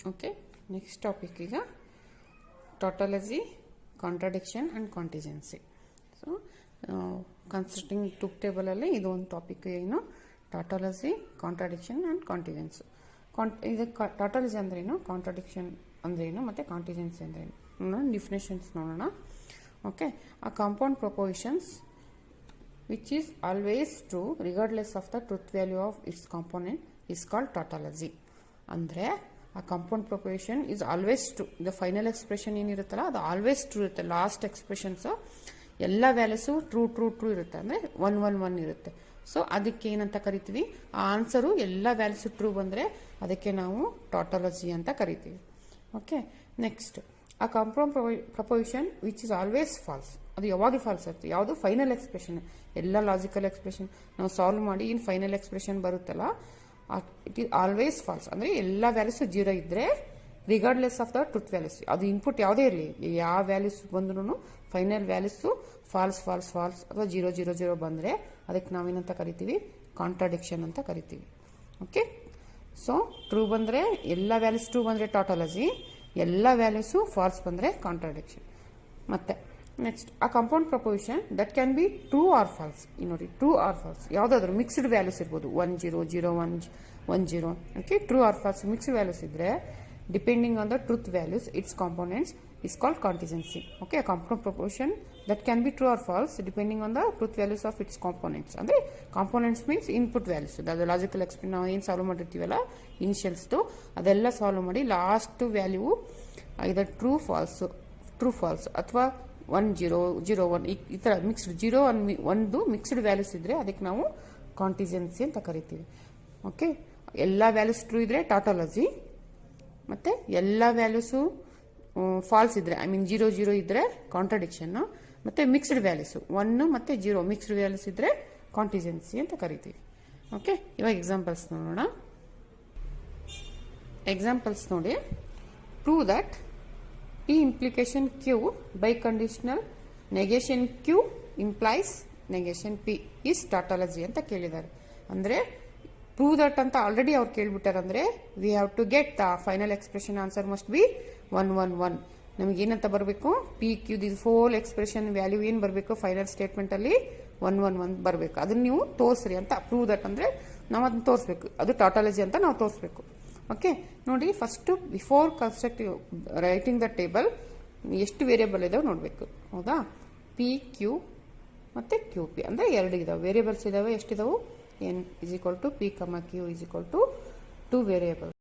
Okay, next topic ಈಗ tautology, contradiction and contingency. So consisting ಟುಕ್ ಟೇಬಲಲ್ಲಿ ಇದು ಒಂದು ಟಾಪಿಕ್. ಏನು tautology, ಕಾಂಟ್ರಾಡಿಕ್ಷನ್ ಆ್ಯಂಡ್ ಕಾಂಟಿಜೆನ್ಸ್. ಇದು tautology ಅಂದ್ರೇನು, ಕಾಂಟ್ರಾಡಿಕ್ಷನ್ ಅಂದ್ರೇನು, ಮತ್ತು ಕಾಂಟಿಜೆನ್ಸಿ ಅಂದ್ರೇನು ನೋಡೋಣ. ಡಿಫಿನೇಷನ್ಸ್ ನೋಡೋಣ. ಓಕೆ, ಆ compound ಪ್ರೊಪೊಸಿಷನ್ಸ್ which is always true regardless of the truth value of its component is called tautology. ಅಂದರೆ ಆ compound proposition is always true. The final expression ಏನಿರುತ್ತಲ್ಲ ಅದು ಆಲ್ವೇಸ್ ಟ್ರೂ ಇರುತ್ತೆ. ಲಾಸ್ಟ್ ಎಕ್ಸ್ಪ್ರೆಷನ್ಸು ಎಲ್ಲ ವ್ಯಾಲ್ಯೂಸು ಟ್ರೂ ಟ್ರೂ ಟ್ರೂ ಇರುತ್ತೆ, ಅಂದರೆ 1 1 1 ಇರುತ್ತೆ. So ಅದಕ್ಕೆ ಏನಂತ ಕರಿತೀವಿ, ಆ ಆನ್ಸರು ಎಲ್ಲ ವ್ಯಾಲ್ಯೂಸು ಟ್ರೂ ಬಂದರೆ ಅದಕ್ಕೆ ನಾವು tautology ಅಂತ ಕರಿತೀವಿ. ಓಕೆ, ನೆಕ್ಸ್ಟ್ ಆ compound proposition which is always false. ಅದು ಯಾವಾಗಲೂ ಫಾಲ್ಸ್ ಇರುತ್ತೆ. ಯಾವುದು ಫೈನಲ್ ಎಕ್ಸ್ಪ್ರೆಷನ್, ಎಲ್ಲ ಲಾಜಿಕಲ್ ಎಕ್ಸ್ಪ್ರೆಷನ್ ನಾವು ಸಾಲ್ವ್ ಮಾಡಿ ಏನು ಫೈನಲ್ ಎಕ್ಸ್ಪ್ರೆಷನ್ ಬರುತ್ತಲ್ಲ, ಇಟ್ ಈಸ್ ಆಲ್ವೇಸ್ ಫಾಲ್ಸ್. ಅಂದರೆ ಎಲ್ಲ ವ್ಯಾಲ್ಯೂಸು 0 ಇದ್ದರೆ regardless of the truth values, ಅದು ಇನ್ಪುಟ್ ಯಾವುದೇ ಇರಲಿ, ಯಾವ ವ್ಯಾಲ್ಯೂಸ್ ಬಂದ್ರೂ final values false false false ಅಥವಾ 0 0 0 ಬಂದರೆ ಅದಕ್ಕೆ ನಾವೇನಂತ ಕರಿತೀವಿ, ಕಾಂಟ್ರಾಡಿಕ್ಷನ್ ಅಂತ ಕರಿತೀವಿ. ಓಕೆ, ಸೊ ಟ್ರೂ ಬಂದರೆ ಎಲ್ಲ ವ್ಯಾಲ್ಯೂಸ್ ಟ್ರೂ ಬಂದರೆ tautology, ಎಲ್ಲ ವ್ಯಾಲ್ಯೂಸು ಫಾಲ್ಸ್ ಬಂದರೆ ಕಾಂಟ್ರಾಡಿಕ್ಷನ್. ಮತ್ತೆ ನೆಕ್ಸ್ಟ್ ಆ compound proposition that can be true or false. ನೋಡಿ, ಟ್ರೂ ಆರ್ ಫಾಲ್ಸ್ ಯಾವುದಾದ್ರು ಮಿಕ್ಸ್ಡ್ ವ್ಯಾಲ್ಯೂಸ್ ಇರ್ಬೋದು, 1 0 0 1 1 0. Okay, true or false mixed values ಇದ್ದರೆ depending on the truth values its components is called contingency. Okay, compound proposition that can be true or false depending on the truth values of it's components. ಅಂದರೆ components means input values. ಅದು logical expression ನಾವು ಏನು solve ಮಾಡಿರ್ತೀವಲ್ಲ ಇನಿಷಿಯಲ್ಸ್ದು, ಅದೆಲ್ಲ solve ಮಾಡಿ last value ಇದರ true falls ಅಥವಾ 1 0 0 1 ಈ ಥರ ಮಿಕ್ಸ್ಡ್ 0 1 ಮಿಕ್ಸ್ಡ್ ವ್ಯಾಲ್ಯೂಸ್ ಇದ್ದರೆ ಅದಕ್ಕೆ ನಾವು ಕಾಂಟಿಜೆನ್ಸಿ ಅಂತ ಕರಿತೀವಿ. ಓಕೆ, ಎಲ್ಲ ವ್ಯಾಲ್ಯೂಸ್ ಟ್ರೂ ಇದ್ದರೆ tautology, ಮತ್ತು ಎಲ್ಲ ವ್ಯಾಲ್ಯೂಸು ಫಾಲ್ಸ್ ಇದ್ದರೆ ಐ ಮೀನ್ 0 0 ಇದ್ದರೆ ಕಾಂಟ್ರಾಡಿಕ್ಷನ್ನು, ಮತ್ತು ಮಿಕ್ಸ್ಡ್ ವ್ಯಾಲ್ಯೂಸು 1 ಮತ್ತು 0 ಮಿಕ್ಸ್ಡ್ ವ್ಯಾಲ್ಯೂಸ್ ಇದ್ದರೆ ಕಾಂಟಿಜೆನ್ಸಿ ಅಂತ ಕರಿತೀವಿ. ಓಕೆ, ಇವಾಗ ಎಕ್ಸಾಂಪಲ್ಸ್ ನೋಡೋಣ. ಎಕ್ಸಾಂಪಲ್ಸ್ ನೋಡಿ. Prove that P implication Q by conditional negation Q implies negation P is tautology ಅಂತ ಕೇಳಿದ್ದಾರೆ. ಅಂದರೆ ಪ್ರೂವ್ ದಟ್ ಅಂತ ಆಲ್ರೆಡಿ ಅವ್ರು ಕೇಳ್ಬಿಟ್ಟಾರೆ. ಅಂದರೆ we have to get the final expression answer must be 1 1 1. ನಮಗೆ ಏನಂತ ಬರಬೇಕು, P Q this whole expression value ಏನು ಬರಬೇಕು ಫೈನಲ್ ಸ್ಟೇಟ್ಮೆಂಟಲ್ಲಿ 1 1 1 ಬರಬೇಕು. ಅದನ್ನು ನೀವು ತೋರಿಸ್ರಿ ಅಂತ. ಪ್ರೂವ್ ದಟ್ ಅಂದರೆ ನಾವು ಅದನ್ನ ತೋರಿಸ್ಬೇಕು, ಅದು tautology ಅಂತ ನಾವು ತೋರಿಸ್ಬೇಕು. ಓಕೆ, ನೋಡಿ, first before constructive writing the table ಎಷ್ಟು ವೇರಿಯೇಬಲ್ ಇದಾವೆ ನೋಡಬೇಕು. ಹೌದಾ, ಪಿ ಕ್ಯೂ ಮತ್ತು ಕ್ಯೂ ಪಿ ಅಂದರೆ 2 ಇದಾವೆ ವೇರಿಯೇಬಲ್ಸ್ ಇದಾವೆ. ಎಷ್ಟಿದಾವೆ, n = p, q = 2 ವೇರಿಯೇಬಲ್.